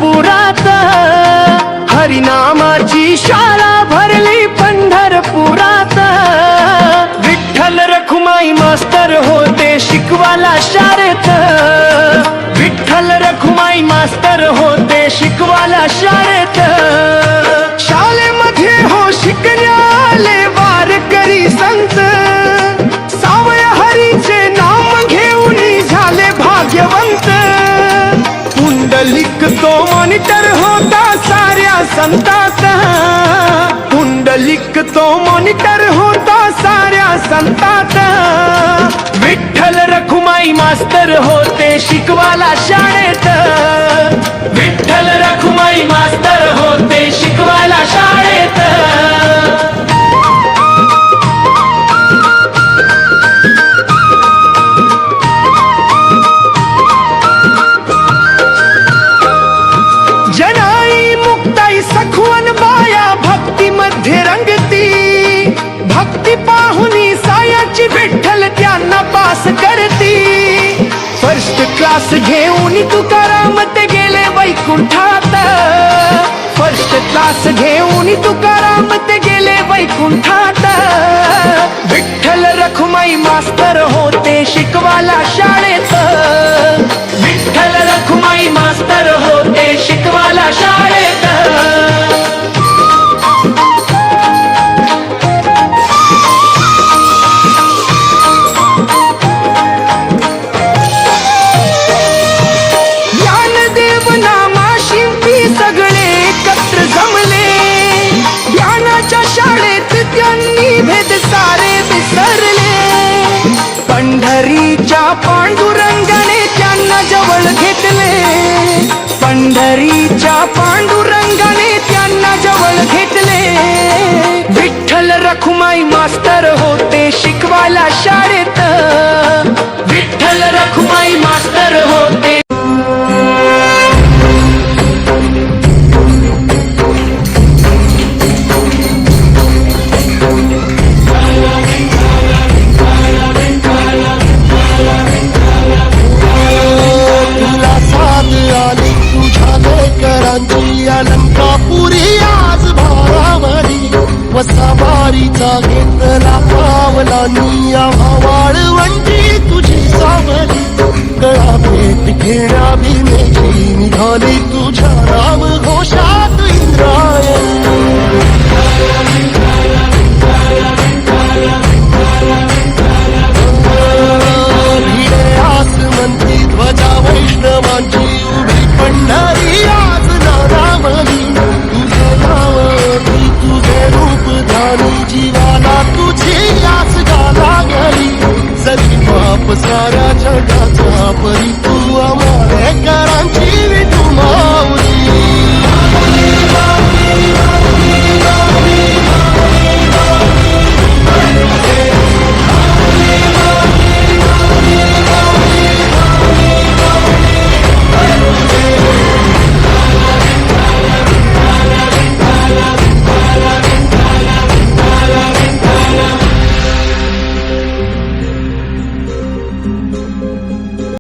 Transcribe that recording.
पंढरपुरात हरिनामाची शाळा भरली पंढरपुरात विठ्ठल रखुमाई मास्तर होते शिकवाला शाळेत विठ्ठल रखुमाई मास्तर होते शिकवाला शाळेत शाळेमध्ये हो शिकण्याले वारकरी संत सावय हरीचे नाम घेऊन झाले भाग्यवंत पुंडलिक तो मॉनिटर होता साऱ्या संतात पुंडलिक तो मॉनिटर होता साऱ्या संतात विठ्ठल रखुमाई मास्तर होते शिकवाला शाळेत विठ्ठल रखुमाई मास्तर होते शिकवाला शाळेत जनाई मुक्ताई सखवन बाया भक्ती मध्ये रंगती भक्ती पाहुनी सायाची विठ्ठल त्यांना पास करती फर्स्ट क्लास घेऊन तुकाराम ते गेले वैकुंठात फर्स्ट क्लास घेऊन तुकाराम ते गेले वैकुंठात विठ्ठल रखुमाई मास्तर होते शिकवाला शाळेत विठ्ठल रखुमाई मास्तर होते शिकवाला शाळेत ज्ञानदेव नामा शिंपी सगळे एकत्र जमले ज्ञानाच्या शाळेत त्यांनी भेद सारे विसरले पंढरीच्या पांडुरंगाने त्यांना जवळ घेतले पंढरीच्या पांडुरंगाने त्यांना जवळ घेतले विठ्ठल रखुमाई मास्तर होते शिकवायला शाळेत विठ्ठल रखुमाई मास्तर होते अलंकापुरी आज भारावरी वसावारीचा घेतला पावला निया वाळवंटी तुझी सावली गळा भेट घेण्या भीमेची निघाली तुझ्या राम